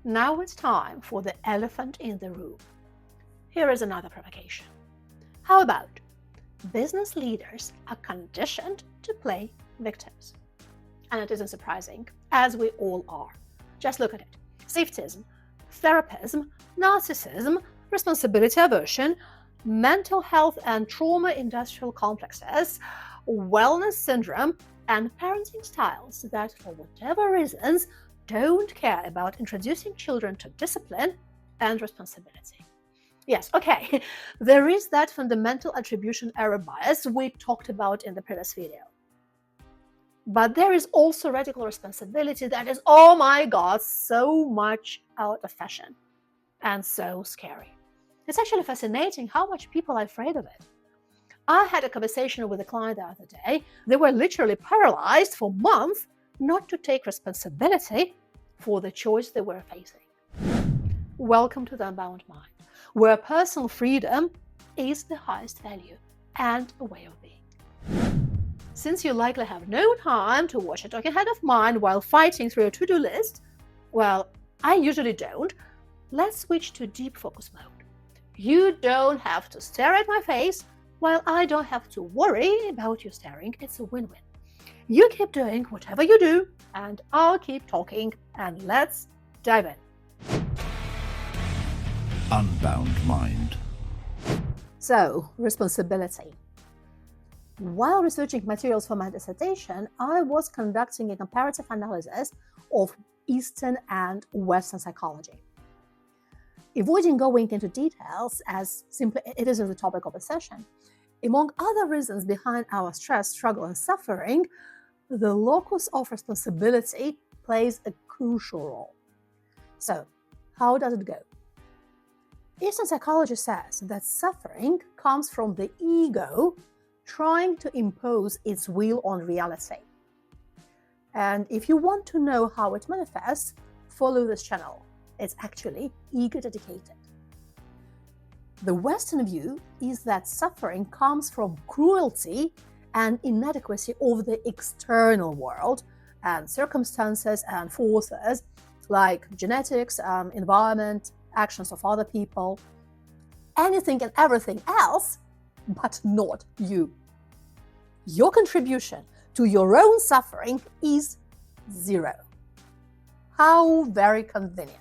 Now it's time for the elephant in the room. Here is another provocation. How about business leaders are conditioned to play victims? And it isn't surprising, as we all are. Just look at it. Safetyism, therapism, narcissism, responsibility aversion, mental health and trauma industrial complexes, wellness syndrome, and parenting styles that, for whatever reasons, don't care about introducing children to discipline and responsibility. Yes, okay, there is that fundamental attribution error bias we talked about in the previous video. But there is also radical responsibility that is, oh my god, so much out of fashion and so scary. It's actually fascinating how much people are afraid of it. I had a conversation with a client the other day. They were literally paralyzed for months not to take responsibility for the choice they were facing. Welcome to the Unbound Mind, where personal freedom is the highest value and a way of being. Since you likely have no time to watch a talking head of mine while fighting through a to-do list, well, I usually don't, let's switch to deep focus mode. You don't have to stare at my face, while I don't have to worry about you staring. It's a win-win. You keep doing whatever you do, and I'll keep talking, and let's dive in. Unbound Mind. So, responsibility. While researching materials for my dissertation, I was conducting a comparative analysis of Eastern and Western psychology. Avoiding going into details, as simply it isn't the topic of the session, among other reasons behind our stress, struggle, and suffering, the locus of responsibility plays a crucial role. So, how does it go? Eastern psychology says that suffering comes from the ego trying to impose its will on reality. And if you want to know how it manifests, follow this channel. It's actually ego dedicated. The Western view is that suffering comes from cruelty and inadequacy of the external world and circumstances and forces like genetics, environment, actions of other people, anything and everything else, but not you. Your contribution to your own suffering is zero. How very convenient.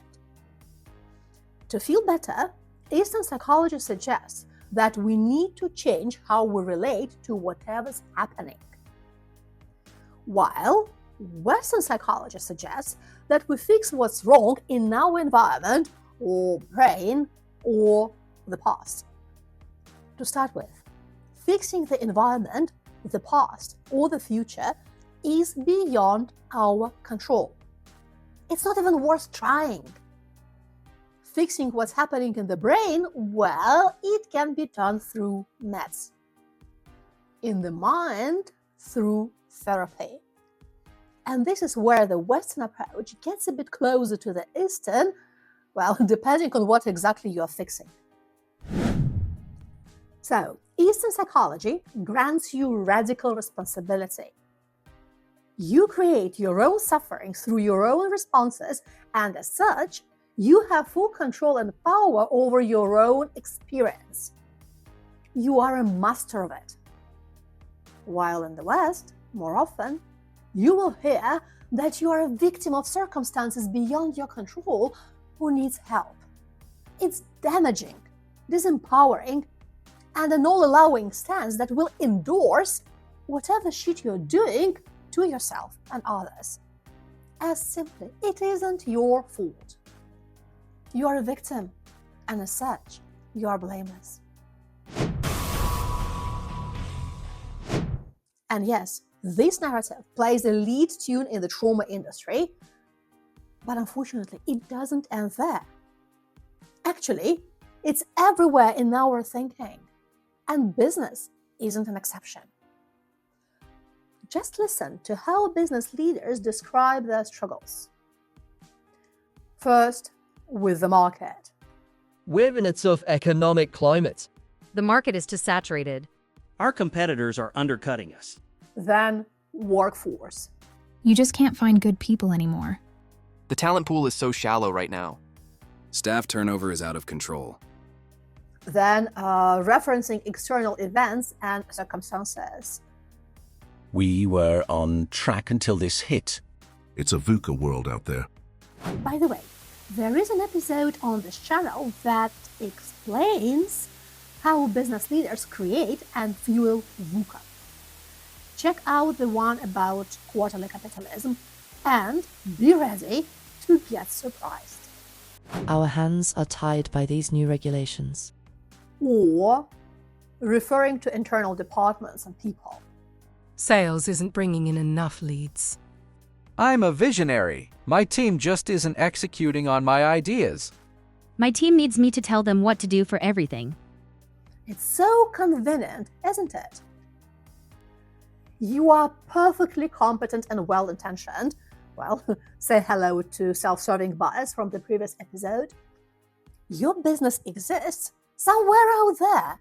To feel better, Eastern psychology suggests that we need to change how we relate to whatever's happening. While Western psychology suggests that we fix what's wrong in our environment or brain or the past. To start with, fixing the environment, the past, or the future is beyond our control. It's not even worth trying. Fixing what's happening in the brain, well, it can be done through meds. In the mind, through therapy. And this is where the Western approach gets a bit closer to the Eastern, well, depending on what exactly you are fixing. So, Eastern psychology grants you radical responsibility. You create your own suffering through your own responses, and as such, you have full control and power over your own experience. You are a master of it. While in the West, more often, you will hear that you are a victim of circumstances beyond your control who needs help. It's damaging, disempowering, and an all-allowing stance that will endorse whatever shit you're doing to yourself and others. As simply, it isn't your fault. You are a victim, and as such, you are blameless. And yes, this narrative plays a lead tune in the trauma industry, but unfortunately, it doesn't end there. Actually, it's everywhere in our thinking, and business isn't an exception. Just listen to how business leaders describe their struggles. First, with the market. We're in a tough economic climate. The market is too saturated. Our competitors are undercutting us. Then, workforce. You just can't find good people anymore. The talent pool is so shallow right now. Staff turnover is out of control. Then referencing external events and circumstances. We were on track until this hit. It's a VUCA world out there. By the way, there is an episode on this channel that explains how business leaders create and fuel VUCA. Check out the one about quarterly capitalism and be ready to get surprised. Our hands are tied by these new regulations. Or referring to internal departments and people. Sales isn't bringing in enough leads. I'm a visionary. My team just isn't executing on my ideas. My team needs me to tell them what to do for everything. It's so convenient, isn't it? You are perfectly competent and well-intentioned. Well, say hello to self-serving bias from the previous episode. Your business exists somewhere out there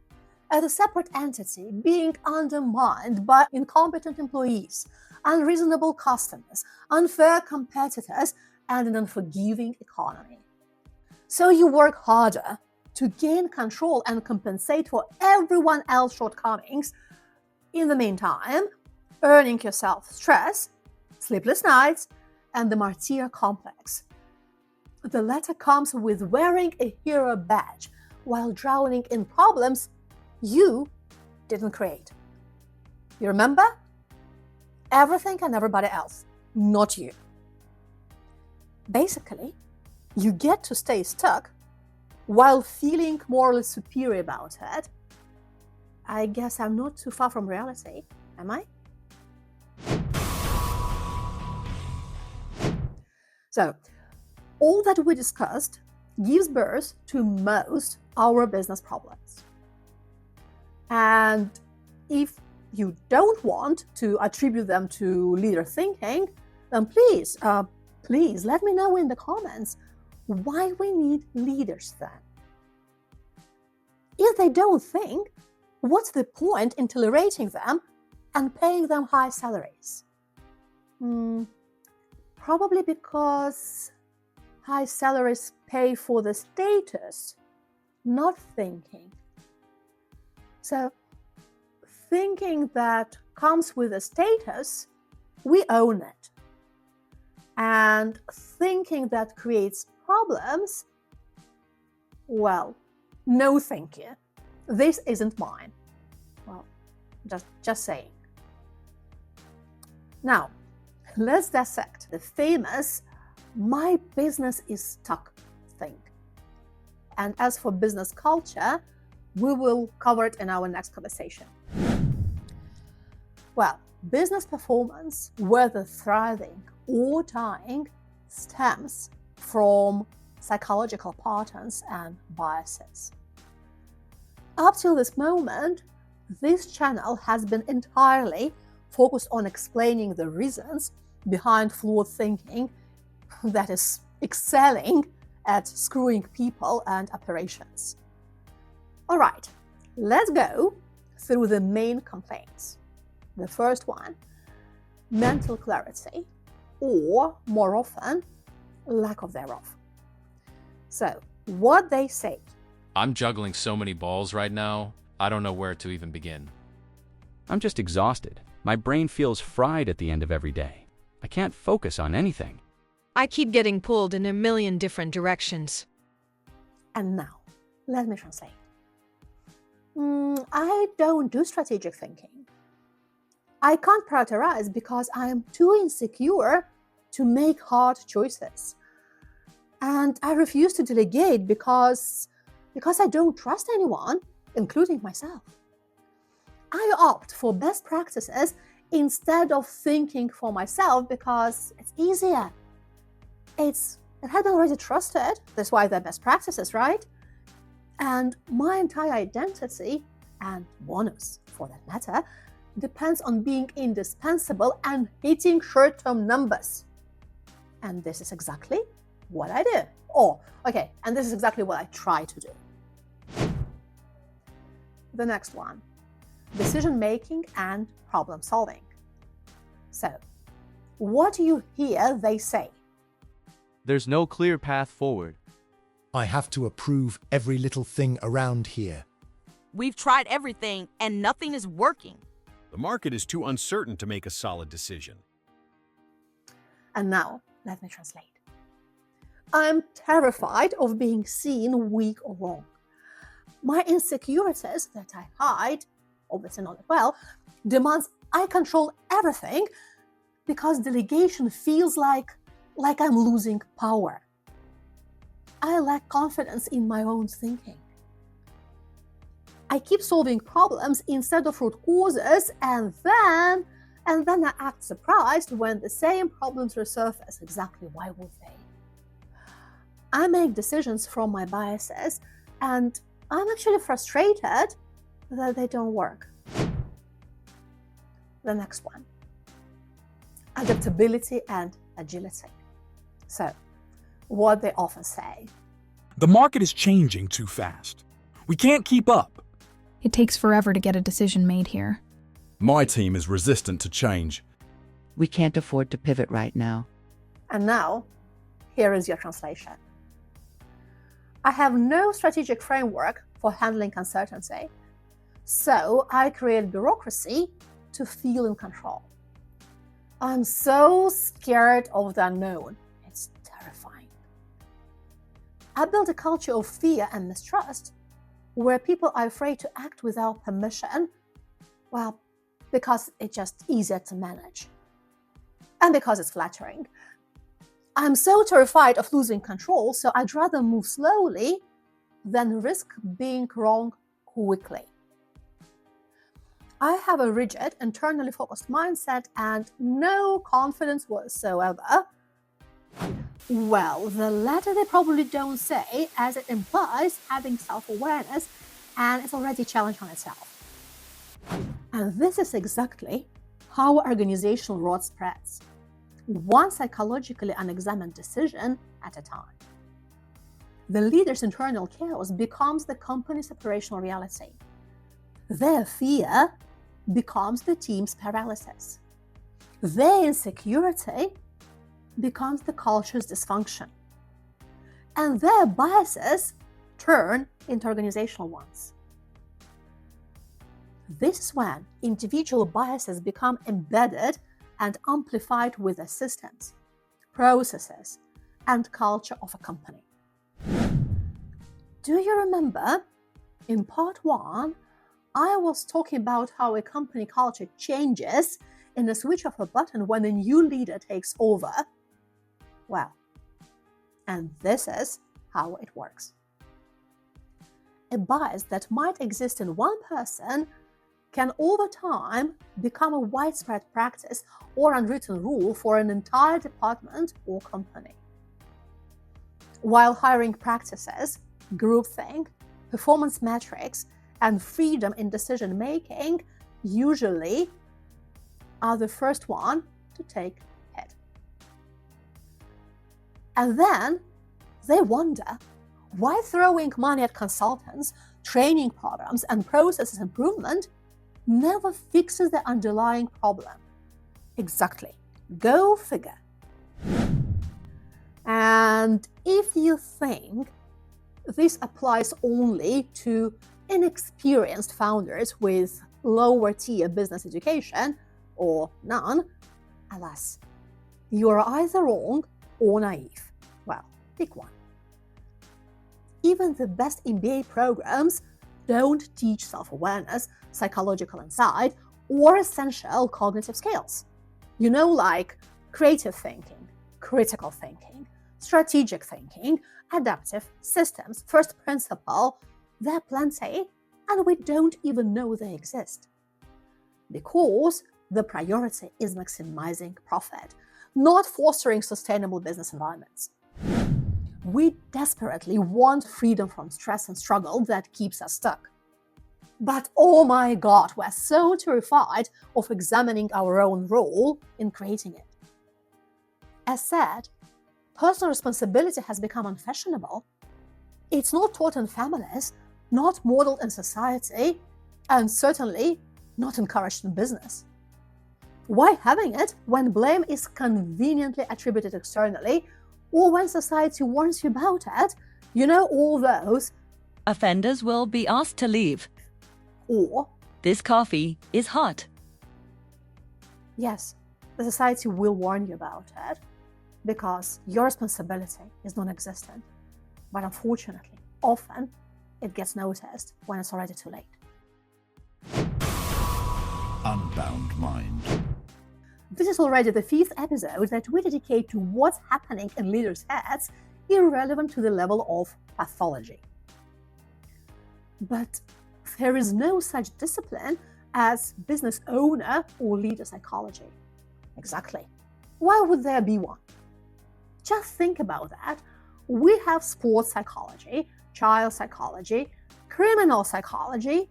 as a separate entity being undermined by incompetent employees, unreasonable customers, unfair competitors, and an unforgiving economy. So you work harder to gain control and compensate for everyone else's shortcomings. In the meantime, earning yourself stress, sleepless nights, and the Martyr Complex. The latter comes with wearing a hero badge while drowning in problems you didn't create. You remember? Everything and everybody else, not you. Basically, you get to stay stuck while feeling morally superior about it. I guess I'm not too far from reality, am I? So, all that we discussed gives birth to most our business problems. And if you don't want to attribute them to leader thinking, then please let me know in the comments why we need leaders then. If they don't think, what's the point in tolerating them and paying them high salaries? Probably because high salaries pay for the status, not thinking. So, thinking that comes with a status, we own it. And thinking that creates problems, well, no thank you. This isn't mine. Well, just saying. Now, let's dissect the famous "my business is stuck" thing. And as for business culture, we will cover it in our next conversation. Well, business performance, whether thriving or dying, stems from psychological patterns and biases. Up till this moment, this channel has been entirely focused on explaining the reasons behind flawed thinking that is excelling at screwing people and operations. All right, let's go through the main complaints. The first one, mental clarity, or more often, lack of thereof. So, what they say. I'm juggling so many balls right now, I don't know where to even begin. I'm just exhausted. My brain feels fried at the end of every day. I can't focus on anything. I keep getting pulled in a million different directions. And now, let me translate. I don't do strategic thinking. I can't prioritize because I am too insecure to make hard choices. And I refuse to delegate because I don't trust anyone, including myself. I opt for best practices instead of thinking for myself because it's easier. It had been already trusted, that's why they're best practices, right? And my entire identity, and bonus for that matter, depends on being indispensable and hitting short-term numbers. And this is exactly what I do. And this is exactly what I try to do. The next one, decision-making and problem-solving. So, what do you hear they say? There's no clear path forward. I have to approve every little thing around here. We've tried everything and nothing is working. The market is too uncertain to make a solid decision. And now, let me translate. I'm terrified of being seen weak or wrong. My insecurities that I hide, obviously not that well, demands I control everything because delegation feels like I'm losing power. I lack confidence in my own thinking. I keep solving problems instead of root causes, and then I act surprised when the same problems resurface. Exactly, why would they? I make decisions from my biases, and I'm actually frustrated that they don't work. The next one. Adaptability and agility. So, what they often say. The market is changing too fast. We can't keep up. It takes forever to get a decision made here. My team is resistant to change. We can't afford to pivot right now. And now, here is your translation. I have no strategic framework for handling uncertainty, so I create bureaucracy to feel in control. I'm so scared of the unknown. It's terrifying. I build a culture of fear and mistrust where people are afraid to act without permission, well, because it's just easier to manage and because it's flattering. I'm so terrified of losing control, so I'd rather move slowly than risk being wrong quickly. I have a rigid, internally focused mindset and no confidence whatsoever. Well, the latter they probably don't say, as it implies having self-awareness, and it's already a challenge on itself. And this is exactly how organizational rot spreads. One psychologically unexamined decision at a time. The leader's internal chaos becomes the company's operational reality. Their fear becomes the team's paralysis. Their insecurity becomes the culture's dysfunction. And their biases turn into organizational ones. This is when individual biases become embedded and amplified with the systems, processes, and culture of a company. Do you remember, in part 1, I was talking about how a company culture changes in a switch of a button when a new leader takes over? Well, and this is how it works. A bias that might exist in one person can over time become a widespread practice or unwritten rule for an entire department or company. While hiring practices, groupthink, performance metrics, and freedom in decision-making usually are the first one to take hit. And then they wonder why throwing money at consultants, training programs, and process improvement never fixes the underlying problem. Exactly. Go figure. And if you think this applies only to inexperienced founders with lower tier business education, or none, alas, you are either wrong or naive. Well, pick one. Even the best MBA programs don't teach self-awareness, psychological insight, or essential cognitive skills. You know, like creative thinking, critical thinking, strategic thinking, adaptive systems, first principle. There are plenty, and we don't even know they exist. Because the priority is maximizing profit, not fostering sustainable business environments. We desperately want freedom from stress and struggle that keeps us stuck. But oh my God, we're so terrified of examining our own role in creating it. As said, personal responsibility has become unfashionable. It's not taught in families, not modeled in society, and certainly not encouraged in business. Why having it when blame is conveniently attributed externally Or when society warns you about it, you know, all those. Offenders will be asked to leave. Or, this coffee is hot. Yes, the society will warn you about it because your responsibility is non-existent. But unfortunately, often it gets noticed when it's already too late. Unbound mind. This is already the 5th episode that we dedicate to what's happening in leaders' heads, irrelevant to the level of pathology. But there is no such discipline as business owner or leader psychology. Exactly. Why would there be one? Just think about that. We have sports psychology, child psychology, criminal psychology,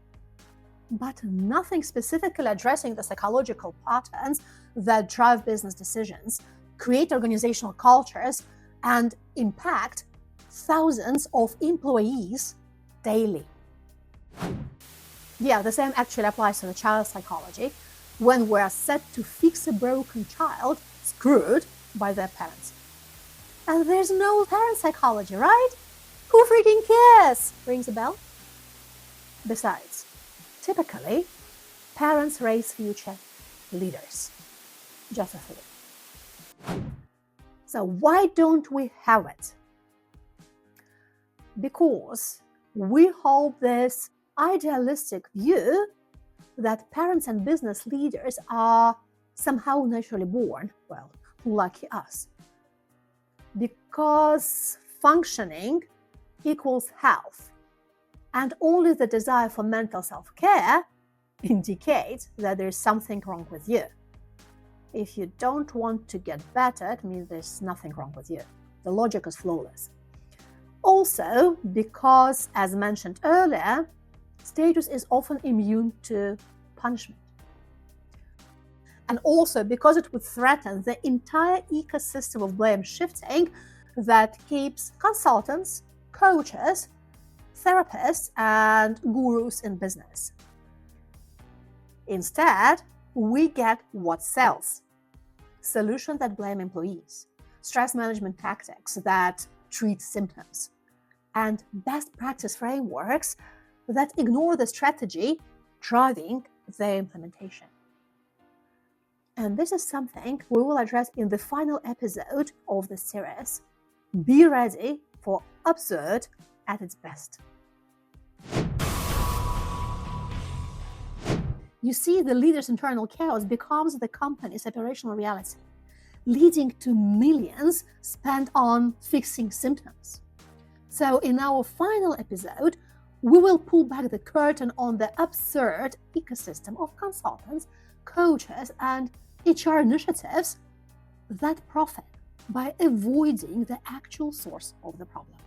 but nothing specifically addressing the psychological patterns that drive business decisions, create organizational cultures, and impact thousands of employees daily. Yeah, the same actually applies to the child psychology, when we're set to fix a broken child screwed by their parents. And there's no parent psychology, right? Who freaking cares? Rings a bell? Besides, typically, parents raise future leaders. Just a thought. So why don't we have it? Because we hold this idealistic view that parents and business leaders are somehow naturally born, well, lucky us. Because functioning equals health, and only the desire for mental self-care indicates that there's something wrong with you. If you don't want to get better, it means there's nothing wrong with you. The logic is flawless. Also, because, as mentioned earlier, status is often immune to punishment. And also because it would threaten the entire ecosystem of blame shifting that keeps consultants, coaches, therapists, and gurus in business. Instead, we get what sells. Solutions that blame employees, stress management tactics that treat symptoms, and best practice frameworks that ignore the strategy driving their implementation. And this is something we will address in the final episode of the series. Be ready for absurd at its best. You see, the leader's internal chaos becomes the company's operational reality, leading to millions spent on fixing symptoms. So in our final episode, we will pull back the curtain on the absurd ecosystem of consultants, coaches, and HR initiatives that profit by avoiding the actual source of the problem.